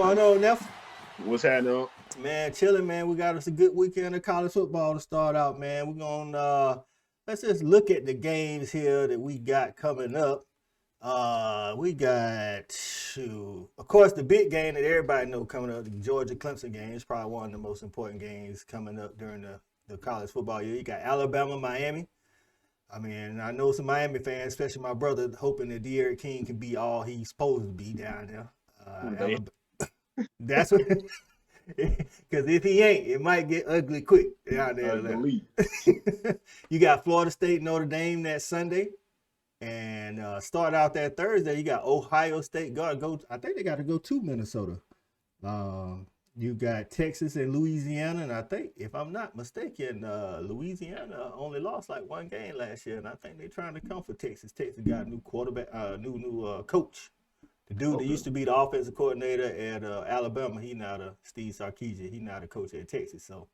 going on, Neff? What's happening? Man, chilling, man. We got us a good weekend of college football to start out, man. We're gonna let's just look at the games here that we got coming up. We got of course, the big game that everybody know coming up, the Georgia Clemson game. Is probably one of the most important games coming up during the college football year. You got Alabama, Miami. I mean, I know some Miami fans, especially my brother, hoping that De'Aaron King can be all he's supposed to be down there. That's what. Because if he ain't, it might get ugly quick down there. You got Florida State, Notre Dame that Sunday, and start out that Thursday. You got Ohio State. I think they got to go to Minnesota. You got Texas and Louisiana, and I think, if I'm not mistaken, Louisiana only lost like one game last year, and I think they're trying to come for Texas. Texas got a new quarterback, new coach. The dude that used to be the offensive coordinator at Alabama, Steve Sarkisian. He now the coach at Texas. So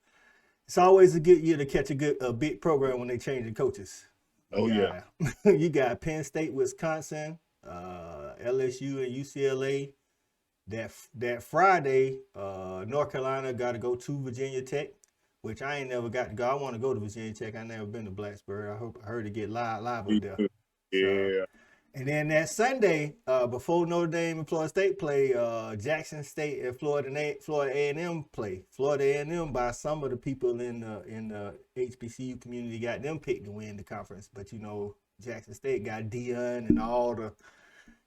it's always a good year to catch a big program when they change the coaches. You got Penn State, Wisconsin, LSU and UCLA. That Friday, North Carolina got to go to Virginia Tech, which I ain't never got to go. I want to go to Virginia Tech. I never been to Blacksburg. I heard it get live up there. Yeah. And then that Sunday, before Notre Dame and Florida State play, Jackson State and Florida A&M play. Florida A&M, by some of the people in the HBCU community, got them picked to win the conference. But you know, Jackson State got Deion and all the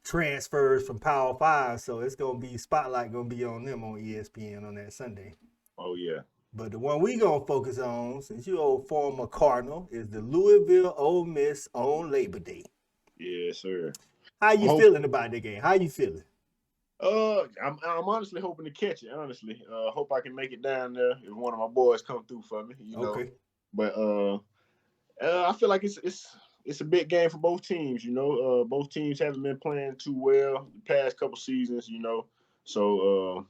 transfers from Power 5, so it's gonna be spotlight gonna be on them on ESPN on that Sunday. Oh yeah. But the one we gonna focus on, since you old former Cardinal, is the Louisville Ole Miss on Labor Day. Yes, sir. How you feeling about that game? How you feeling? I'm honestly hoping to catch it. Honestly, hope I can make it down there if one of my boys come through for me. You know. But I feel like it's a big game for both teams. You know, both teams haven't been playing too well the past couple seasons. You know, so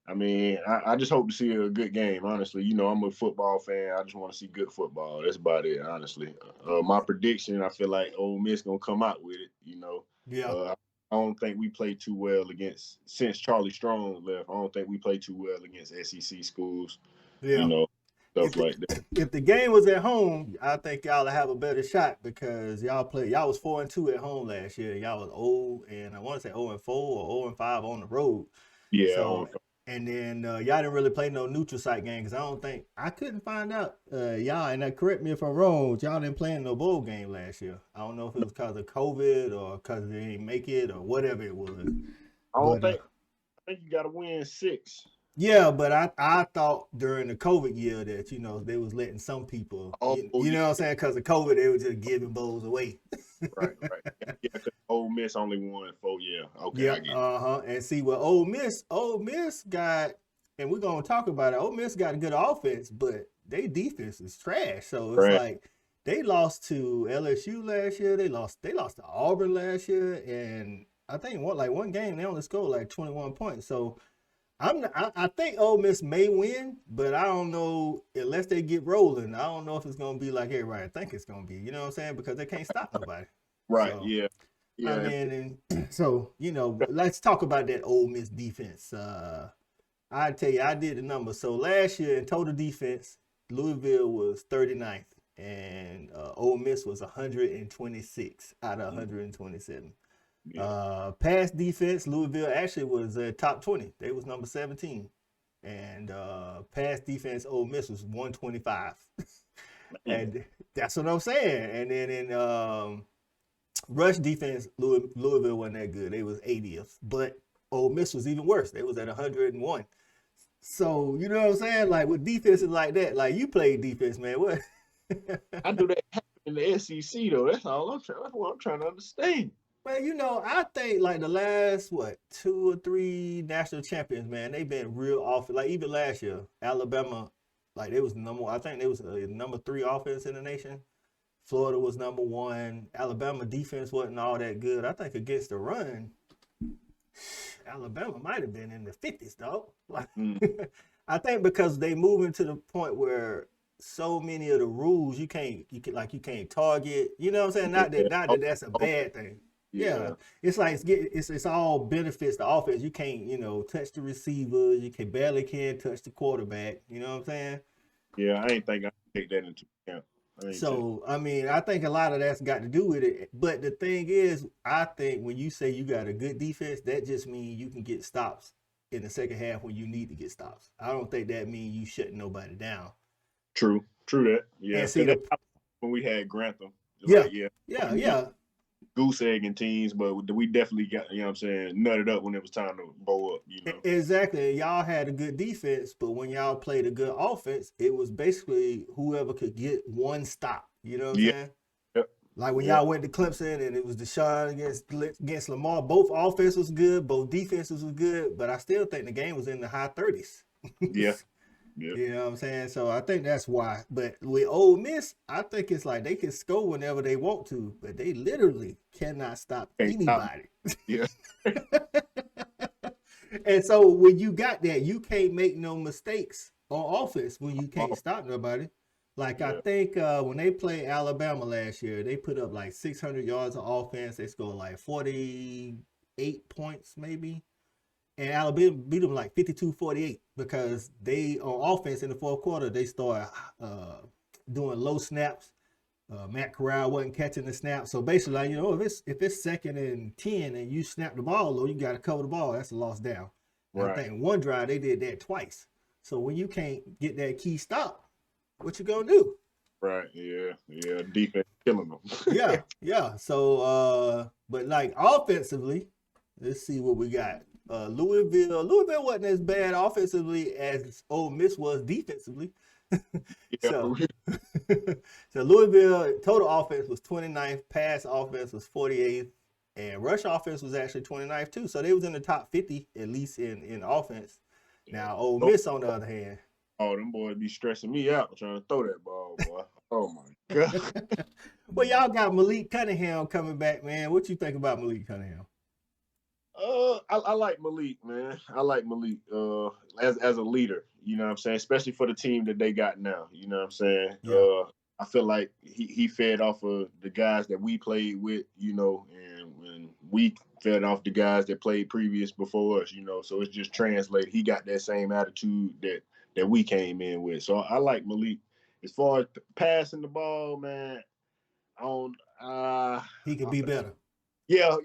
I mean, I just hope to see a good game, honestly. You know, I'm a football fan. I just want to see good football. That's about it, honestly. My prediction, I feel like Ole Miss going to come out with it, you know. Yeah. I don't think we played too well since Charlie Strong left, I don't think we played too well against SEC schools, you know, stuff like that. If the game was at home, I think y'all would have a better shot because y'all was 4-2 at home last year. Y'all was 0, and I want to say 0-4 or 0-5 on the road. Yeah. So, and then y'all didn't really play no neutral site game because I couldn't find out y'all, and correct me if I'm wrong, y'all didn't play in no bowl game last year. I don't know if it was because of COVID or because they didn't make it or whatever it was. I think you got to win 6. Yeah, but I thought during the COVID year that, you know, they was letting some people, you know what I'm saying? Because of COVID, they were just giving bowls away. Right. Yeah, because Ole Miss only won 4 years. Okay, yeah, I get it. And see, what Ole Miss got, and we're going to talk about it, Ole Miss got a good offense, but their defense is trash. So it's like they lost to LSU last year. They lost to Auburn last year. And I think one game, they only scored like 21 points. So I think Ole Miss may win, but I don't know unless they get rolling. I don't know if it's gonna be like everybody think it's gonna be. You know what I'm saying? Because they can't stop nobody. Right. So, yeah. I mean, so you know, let's talk about that Ole Miss defense. I tell you, I did the numbers. So last year in total defense, Louisville was 39th, and Ole Miss was 126 out of 127. Yeah. Pass defense, Louisville actually was top 20. They was number 17. And pass defense, Ole Miss was 125. And that's what I'm saying. And then in rush defense, Louisville wasn't that good. They was 80th. But Ole Miss was even worse. They was at 101. So, you know what I'm saying? Like with defenses like that, like you played defense, man. What? I do that in the SEC though. That's what I'm trying to understand. Man, you know, I think like the last 2 or 3 national champions, man, they've been real off. Like even last year, Alabama, like they was I think they was number 3 offense in the nation. Florida was number 1. Alabama defense wasn't all that good. I think against the run, Alabama might have been in the 50s, dog. Like, I think because they moving to the point where so many of the rules you can't target. You know what I'm saying? Not that that's a bad thing. Yeah. It's like it's all benefits the offense. You can't, touch the receivers. You can barely touch the quarterback. You know what I'm saying? Yeah, I ain't think I take that into account. So, I mean, I think a lot of that's got to do with it. But the thing is, I think when you say you got a good defense, that just means you can get stops in the second half when you need to get stops. I don't think that means you shutting nobody down. True that. Yeah, and see when we had Grantham. Yeah, yeah. Goose egging teams, but we definitely got, nutted up when it was time to bow up, Exactly. Y'all had a good defense, but when y'all played a good offense, it was basically whoever could get one stop. You know what I'm saying? Yep. Like when y'all went to Clemson and it was Deshaun against Lamar, both offense was good, both defenses was good, but I still think the game was in the high 30s. Yeah. You know what I'm saying? So I think that's why. But with Ole Miss, I think it's like they can score whenever they want to, but they literally cannot stop anybody. Yeah. And so when you got that, you can't make no mistakes on offense when you can't stop nobody. Like I think when they played Alabama last year, they put up like 600 yards of offense. They scored like 48 points maybe. And Alabama beat them like 52-48 because they, on offense in the fourth quarter, they started doing low snaps. Matt Corral wasn't catching the snap. So basically, like, if it's 2nd and 10 and you snap the ball low, you got to cover the ball. That's a loss down. Right. I think one drive, they did that twice. So when you can't get that key stop, what you going to do? Right, yeah. Defense killing them. Yeah. So, but like offensively, let's see what we got. Louisville wasn't as bad offensively as Ole Miss was defensively. So Louisville total offense was 29th, pass offense was 48th, and rush offense was actually 29th too. So they was in the top 50 at least in offense. Now Ole Miss on the other hand. Oh, them boys be stressing me out trying to throw that ball, boy. Oh my God. Well, y'all got Malik Cunningham coming back, man. What you think about Malik Cunningham? I like Malik, man. I like Malik as a leader, you know what I'm saying? Especially for the team that they got now, you know what I'm saying? Yeah. I feel like he fed off of the guys that we played with, and we fed off the guys that played previous before us, so it's just translated. He got that same attitude that we came in with. So I like Malik. As far as passing the ball, man, he could be better. Yeah.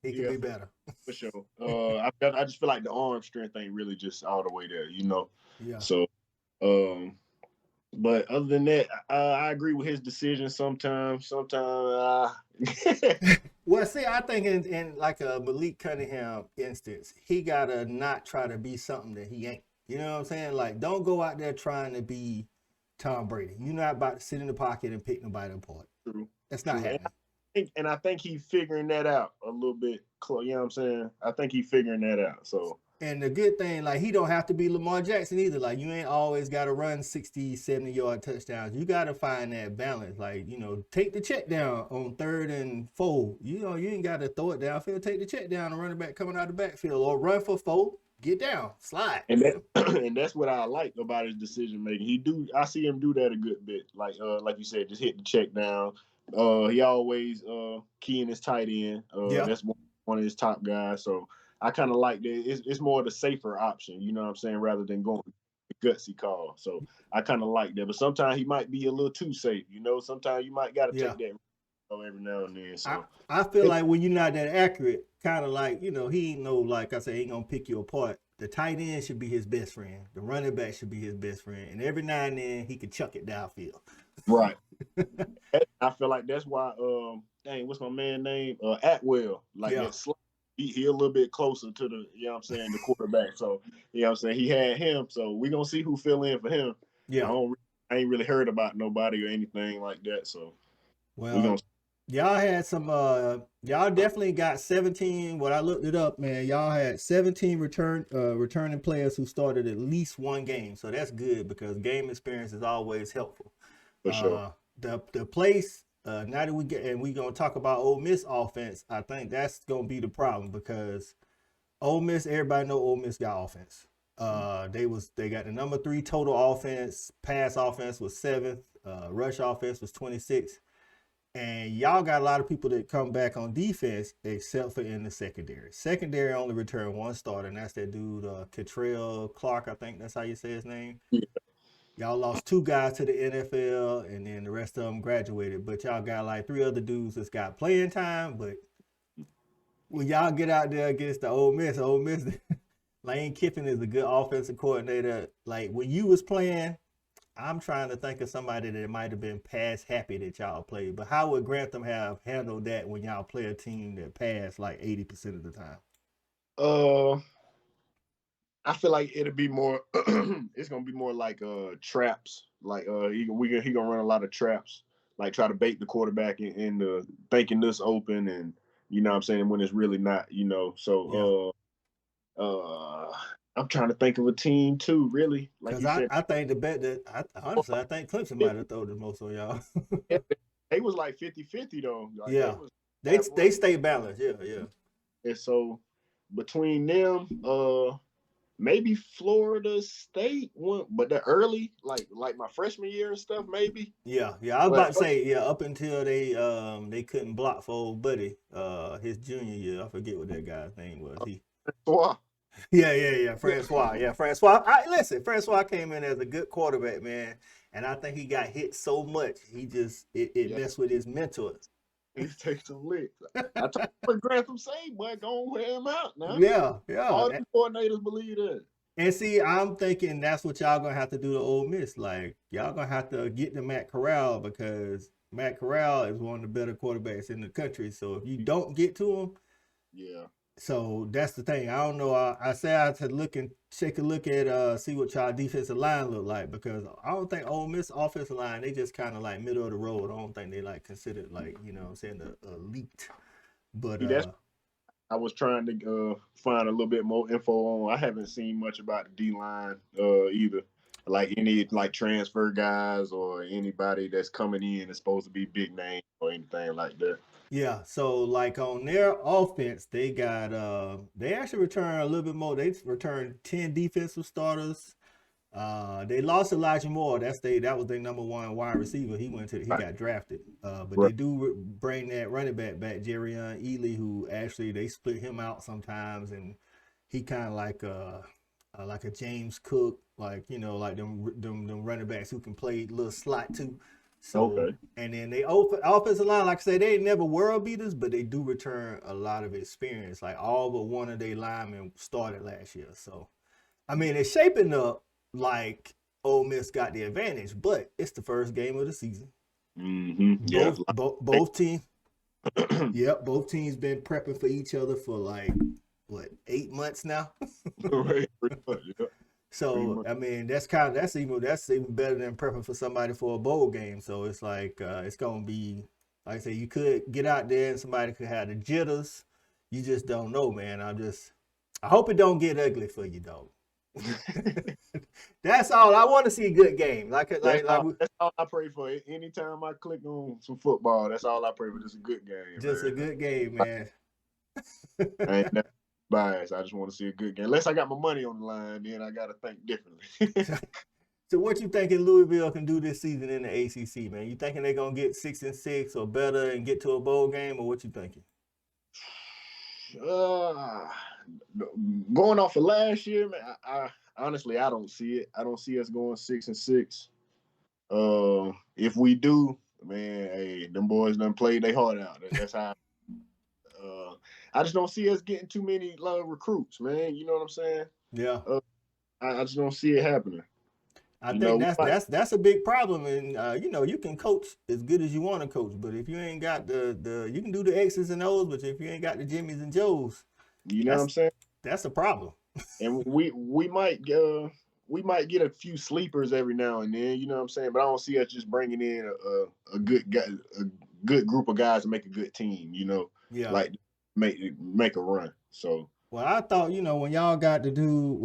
He could be better. For sure. I just feel like the arm strength ain't really just all the way there, Yeah. So, but other than that, I agree with his decision sometimes. Well, see, I think in like a Malik Cunningham instance, he gotta not try to be something that he ain't. You know what I'm saying? Like, don't go out there trying to be Tom Brady. You're not about to sit in the pocket and pick nobody apart. True. That's not happening. And I think he's figuring that out a little bit. You know what I'm saying? I think he's figuring that out. So. And the good thing, like, he don't have to be Lamar Jackson either. Like, you ain't always got to run 60, 70-yard touchdowns. You got to find that balance. Like, take the check down on 3rd and 4. You ain't got to throw it downfield. Take the check down and run it back coming out of the backfield. Or run for 4, get down, slide. And that's what I like about his decision making. I see him do that a good bit. Like you said, just hit the check down. He always keying his tight end. That's one of his top guys. So I kind of like that. It's more the safer option, you know what I'm saying, rather than going the gutsy call. So I kind of like that. But sometimes he might be a little too safe. Sometimes you might got to take that every now and then. So I feel like when you're not that accurate, kind of like, he ain't like I say, he ain't going to pick you apart. The tight end should be his best friend. The running back should be his best friend. And every now and then he can chuck it downfield. Right. I feel like that's why, what's my man's name? Atwell. He a little bit closer to the, the quarterback. So, he had him. So we're going to see who fill in for him. Yeah. I ain't really heard about nobody or anything like that. So, y'all had some, y'all definitely got 17. When I looked it up, man, y'all had 17 returning players who started at least one game. So that's good because game experience is always helpful. For sure. The place, now that we're going to talk about Ole Miss offense, I think that's going to be the problem because Ole Miss, everybody know Ole Miss got offense. They got the number 3 total offense. Pass offense was 7th. Rush offense was 26th. And y'all got a lot of people that come back on defense, except for in the secondary. Secondary only returned one starter, and that's that dude, Catrell Clark, I think that's how you say his name. Yeah. Y'all lost 2 guys to the NFL, and then the rest of them graduated. But y'all got like 3 other dudes that's got playing time. But when y'all get out there against the Ole Miss, Lane Kiffin is a good offensive coordinator. Like when you was playing, I'm trying to think of somebody that might have been pass happy that y'all played. But how would Grantham have handled that when y'all play a team that passed like 80% of the time? I feel like it'll be more. It's gonna be more like traps. Like he gonna run a lot of traps. Like try to bait the quarterback into thinking this open, and you know what I'm saying, when it's really not. You know, so I'm trying to think of a team too. Really, like because you said, I think the bet that honestly I think Clemson might have thrown the most on y'all. they was like 50-50 though. Like, yeah, they stay balanced. Yeah. And so between them, maybe Florida State went, but the early, like my freshman year and stuff, maybe. Yeah. I was about to say, up until they couldn't block for old buddy, his junior year. I forget what that guy's name was. Yeah, Francois. Yeah, Francois. Francois came in as a good quarterback, man, and I think he got hit so much it messed with his mental. He takes a lick. I told what Grantham say, boy, go and wear him out now. Yeah. All the coordinators believe that. And see, I'm thinking that's what y'all gonna have to do to Ole Miss. Like y'all gonna have to get to Matt Corral, because Matt Corral is one of the better quarterbacks in the country. So if you don't get to him, yeah. So that's the thing. I don't know. I say I had to take a look at see what y'all defensive line look like, because I don't think Ole Miss offensive line, they just kind of like middle of the road. I don't think they like considered like, you know what I'm saying, the elite. But I was trying to find a little bit more info on. I haven't seen much about the D line either. Like any like transfer guys or anybody that's coming in is supposed to be big name or anything like that. Yeah, so like on their offense, they got they actually returned a little bit more. They returned 10 defensive starters. They lost Elijah Moore. That was their number 1 wide receiver. He got drafted. But they do bring that running back, Jerrion Ely, who actually they split him out sometimes, and he kind of like a James Cook, like, you know, like them running backs who can play a little slot too. So, and then they offensive line, like I say, they ain't never world beaters, but they do return a lot of experience. Like all but one of their linemen started last year. So, I mean, it's shaping up like Ole Miss got the advantage, but it's the first game of the season. Yeah. Both teams. Yep, both teams been prepping for each other for like 8 months now. So I mean, that's even better than prepping for somebody for a bowl game. So it's like it's gonna be, like I say, you could get out there and somebody could have the jitters. You just don't know, man. I hope it don't get ugly for you, dog. That's all. I want to see a good game. That's all I pray for. Anytime I click on some football, that's all I pray for. Just a good game. Just a good game, man. I ain't never biased. I just want to see a good game. Unless I got my money on the line, then I got to think differently. So what you thinking Louisville can do this season in the ACC, man? You thinking they're going to get 6-6 or better and get to a bowl game, or what you thinking? Going off of last year, man, I honestly, I don't see it. I don't see us going 6-6. If we do, man, hey, them boys done played their heart out. That's how. I just don't see us getting too many recruits, man. You know what I'm saying? Yeah. I just don't see it happening. I think that's a big problem, and you know, you can coach as good as you want to coach, but if you ain't got the you can do the X's and O's, but if you ain't got the Jimmys and Joes, you know what I'm saying? That's a problem. And we might get a few sleepers every now and then, you know what I'm saying? But I don't see us just bringing in a good guy, a good group of guys to make a good team, you know? Yeah. Like make a run. So. Well, I thought, you know, when y'all got the dude,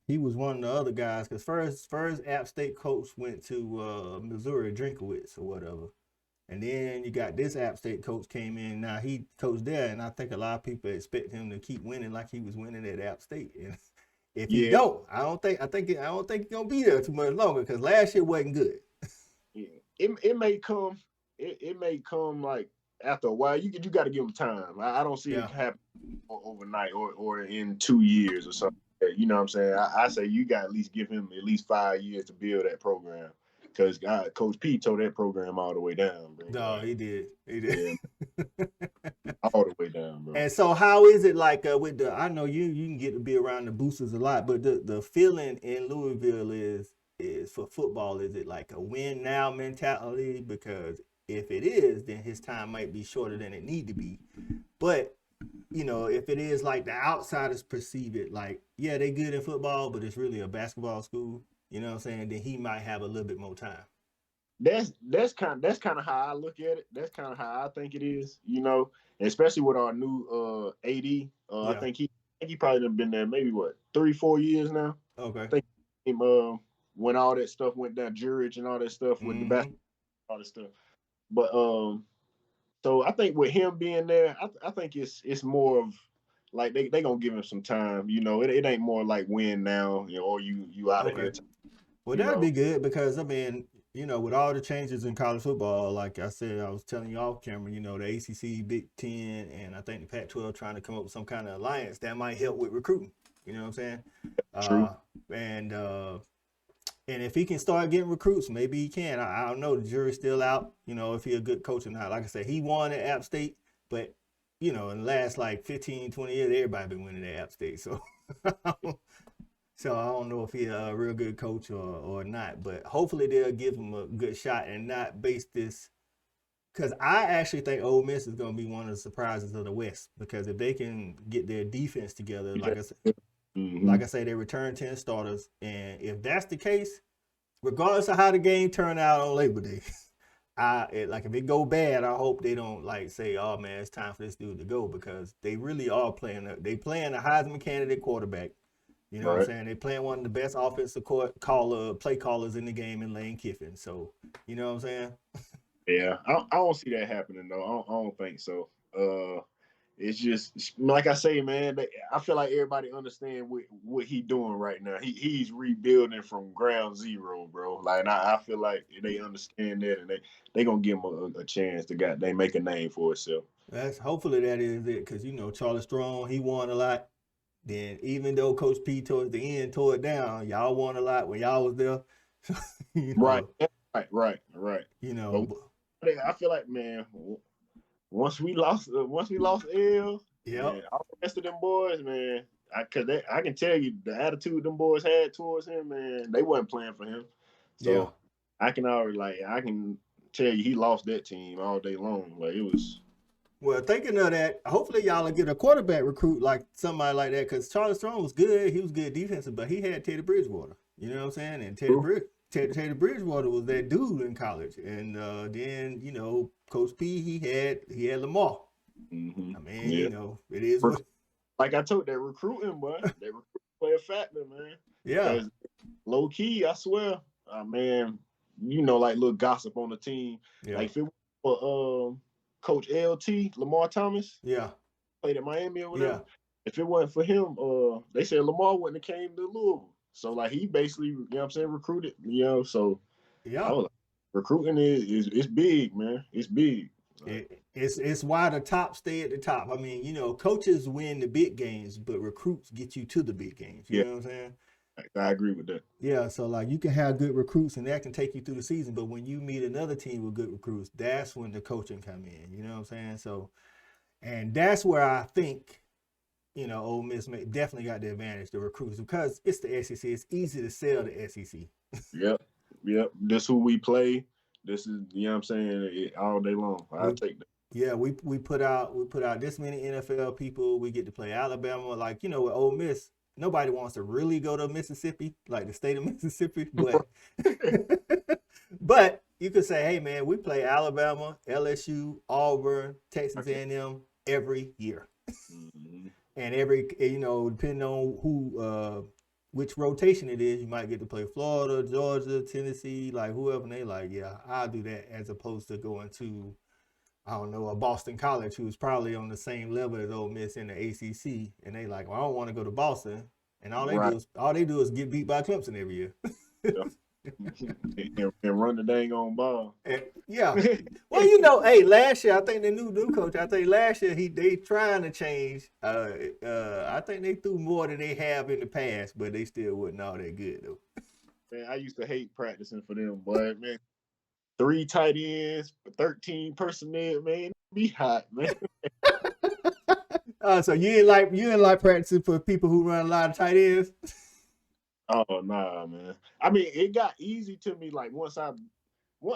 he was one of the other guys, because first App State coach went to Missouri, Drinkowitz or whatever. And then you got this App State coach came in. Now he coached there, and I think a lot of people expect him to keep winning like he was winning at App State. And if he don't, I don't think he's gonna be there too much longer, because last year wasn't good. Yeah. It may come it may come like after a while. You got to give them time. I don't see it happen overnight or in 2 years or something. You know what I'm saying? I say you got to at least give him at least 5 years to build that program. Because Coach P tore that program all the way down, bro. No, he did. He did. Yeah. All the way down, bro. And so how is it like with the, I know you can get to be around the boosters a lot, but the feeling in Louisville is for football, is it like a win now mentality? Because if it is, then his time might be shorter than it need to be. But, you know, if it is like the outsiders perceive it like, yeah, they good in football, but it's really a basketball school, you know what I'm saying? Then he might have a little bit more time. That's kind of how I look at it. That's kind of how I think it is, you know, especially with our new AD. I think he probably done been there maybe 3-4 years now. Okay. I think when all that stuff went down, Jurich and all that stuff with the basketball, all that stuff. But so I think with him being there, I think it's more of like they gonna give him some time. You know, it ain't more like win now, you know, or you out of here. Well, that'd be good because I mean, you know, with all the changes in college football, like I said, I was telling you off camera, you know, the ACC, Big Ten, and I think the Pac-12 trying to come up with some kind of alliance that might help with recruiting. You know what I'm saying? True. And if he can start getting recruits, maybe he can. I don't know. The jury's still out, you know, if he's a good coach or not. Like I said, he won at App State, but, you know, in the last like 15, 20 years, everybody been winning at App State. So so I don't know if he's a real good coach or not. But hopefully they'll give him a good shot and not base this. Because I actually think Ole Miss is going to be one of the surprises of the West. Because if they can get their defense together, like I said, like I say, they return 10 starters. And if that's the case, regardless of how the game turn out on Labor Day, if it go bad, I hope they don't like say, oh man, it's time for this dude to go, because they really are playing a Heisman candidate quarterback. You know what I'm saying? They playing one of the best offensive play callers in the game in Lane Kiffin. So, you know what I'm saying? Yeah, I don't see that happening though. I don't think so. It's just like I say, man. I feel like everybody understand what he doing right now. He's rebuilding from ground zero, bro. Like, and I feel like they understand that, and they gonna give him a chance to they make a name for himself. Hopefully that is it, because you know Charlie Strong, he won a lot. Then even though Coach P towards the end tore it down, y'all won a lot when y'all was there. You know, right. You know, but I feel like, man, once we lost L, man, all the rest of them boys, man, I can tell you the attitude them boys had towards him, man, they wasn't playing for him. So I can tell you he lost that team all day long. Like, it was. Well, thinking of that, hopefully y'all will get a quarterback recruit like somebody like that, because Charlie Strong was good. He was good defensive, but he had Teddy Bridgewater. You know what I'm saying? And Teddy Bridgewater was that dude in college. And then, you know, Coach P, he had Lamar. Mm-hmm. I mean, you know, it is what. Like I told, that recruiting, boy, that recruiting play a factor, man. Yeah. Because low key, I swear, man, you know, like little gossip on the team. Yeah. Like if it was for Coach LT, Lamar Thomas, played at Miami or whatever. Yeah. If it wasn't for him, they said Lamar wouldn't have came to Louisville. So like he basically, you know what I'm saying, recruited, you know. So like, recruiting is big, man. It's big. It's why the top stay at the top. I mean, you know, coaches win the big games, but recruits get you to the big games. You know what I'm saying? I agree with that. Yeah, so like you can have good recruits and that can take you through the season, but when you meet another team with good recruits, that's when the coaching come in. You know what I'm saying? So, and that's where I think, you know, Ole Miss definitely got the advantage, the recruits, because it's the SEC. It's easy to sell the SEC. Yep. This who we play. This is, you know what I'm saying, all day long. I'll take that. Yeah, we put out this many NFL people. We get to play Alabama. Like, you know, with Ole Miss, nobody wants to really go to Mississippi, like the state of Mississippi, but but you could say, hey man, we play Alabama, LSU, Auburn, Texas A&M every year. Mm-hmm. And every, you know, depending on who which rotation it is, you might get to play Florida, Georgia, Tennessee, like whoever, and they like, yeah, I'll do that, as opposed to going to, I don't know, a Boston College who's probably on the same level as Ole Miss in the ACC, and they like, well, I don't want to go to Boston, and all they do is get beat by Clemson every year. and run the dang on ball. Yeah. Well, hey, last year I think the new coach. I think last year they trying to change. I think they threw more than they have in the past, but they still wasn't all that good though. Man, I used to hate practicing for them, boy. Man, 3 tight ends, 13 personnel, man, be hot, man. So you ain't like practicing for people who run a lot of tight ends? Oh nah, man. I mean, it got easy to me. Like once I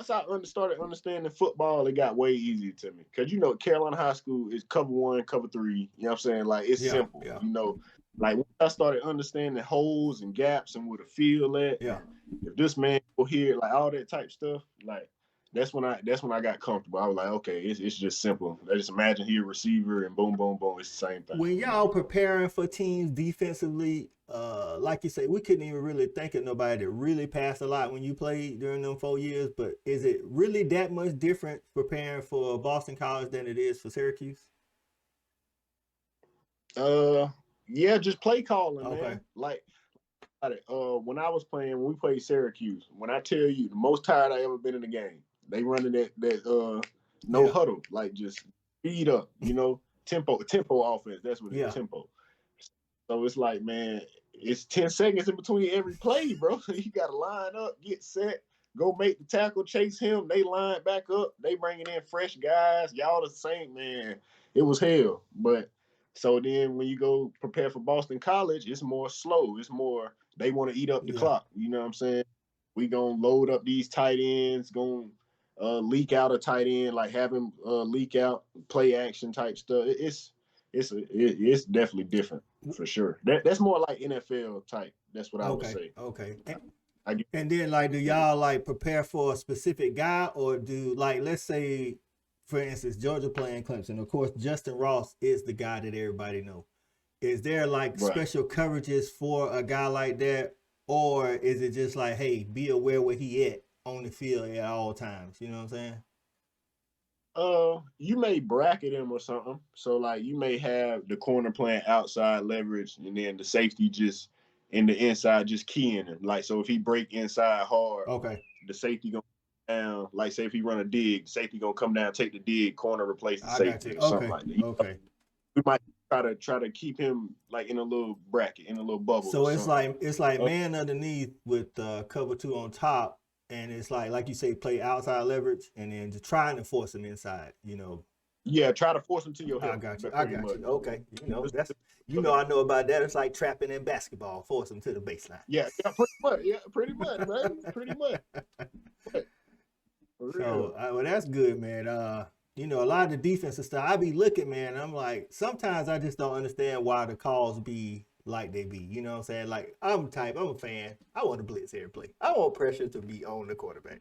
started understanding football, it got way easier to me. Cause Carolina High School is cover 1, cover 3. You know what I'm saying? Like it's simple. Yeah. Like once I started understanding holes and gaps and where the field at. Yeah. If this man go here, like all that type stuff, like that's when I got comfortable. I was like, okay, it's just simple. I just imagine he a receiver and boom, boom, boom. It's the same thing. When y'all preparing for teams defensively, like you say, we couldn't even really think of nobody that really passed a lot when you played during them 4 years. But is it really that much different preparing for Boston College than it is for Syracuse? Yeah, just play calling, okay. Man. Like, when I was playing, when we played Syracuse, when I tell you the most tired I ever been in a game, they running that no huddle, like just speed up, tempo offense. That's what it is, tempo. So it's like, man, it's 10 seconds in between every play, bro. You got to line up, get set, go make the tackle, chase him. They line back up. They bringing in fresh guys. Y'all the same, man. It was hell. But so then when you go prepare for Boston College, it's more slow. It's more, they want to eat up the clock. You know what I'm saying? We going to load up these tight ends, going to leak out a tight end, like have him leak out play action type stuff. It's definitely different for sure. That's more like NFL type. That's what I would say. Okay. And then like, do y'all like prepare for a specific guy, or do like, let's say, for instance, Georgia playing Clemson. Of course, Justin Ross is the guy that everybody knows. Is there like special coverages for a guy like that, or is it just like, hey, be aware where he at on the field at all times? You know what I'm saying? You may bracket him or something. So like you may have the corner playing outside leverage, and then the safety just in the inside just keying him. Like so, if he break inside hard, the safety gonna down. Like say if he run a dig, safety gonna come down, take the dig, corner replace the safety or something like that. We might try to keep him like in a little bracket, in a little bubble. So it's like man underneath with cover 2 on top. And it's like you say, play outside leverage, and then just trying to force them inside. Yeah, try to force them to your hip. I got you. Okay, that's I know about that. It's like trapping in basketball, force them to the baseline. Yeah, pretty much, man. Pretty much. So, well, that's good, man. A lot of the defensive stuff, I be looking, man. I'm like, sometimes I just don't understand why the calls be like they be. You know what I'm saying? Like, I'm a fan. I want to blitz every play. I want pressure to be on the quarterback.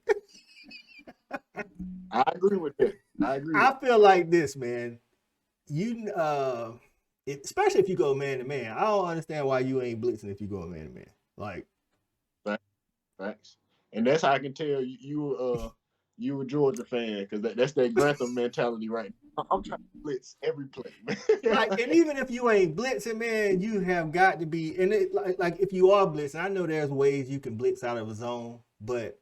I agree with that. I feel like this, man. Especially if you go man to man. I don't understand why you ain't blitzing if you go man to man. Like, facts. And that's how I can tell you a Georgia fan, because that's that Grantham mentality, right? I'm trying to blitz every play, man. And even if you ain't blitzing, man, you have got to be. And like if you are blitzing, I know there's ways you can blitz out of a zone, but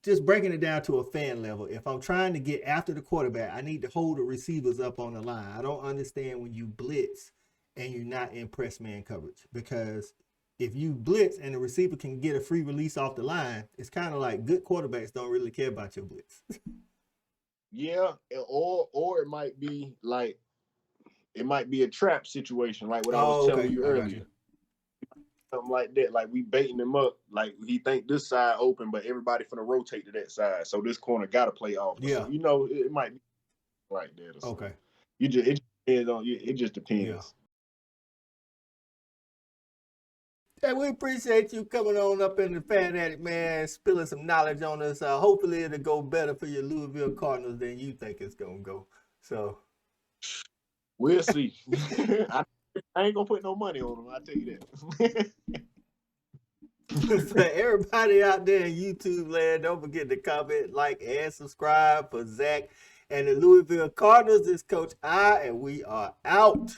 just breaking it down to a fan level, if I'm trying to get after the quarterback, I need to hold the receivers up on the line. I don't understand when you blitz and you're not in press man coverage, because if you blitz and the receiver can get a free release off the line, it's kind of like good quarterbacks don't really care about your blitz. Yeah, or it might be like a trap situation, like what I was telling you earlier. Something like that, like we baiting him up, like he think this side open, but everybody finna rotate to that side, so this corner gotta play off. Yeah, so, it might be like that. Or something. It just depends on you. It just depends. Yeah, we appreciate you coming on up in the Fan Addict, man, spilling some knowledge on us. Hopefully it'll go better for your Louisville Cardinals than you think it's going to go. So we'll see. I ain't going to put no money on them, I'll tell you that. For everybody out there in YouTube land, don't forget to comment, like, and subscribe for Zach and the Louisville Cardinals. This Coach I, and we are out.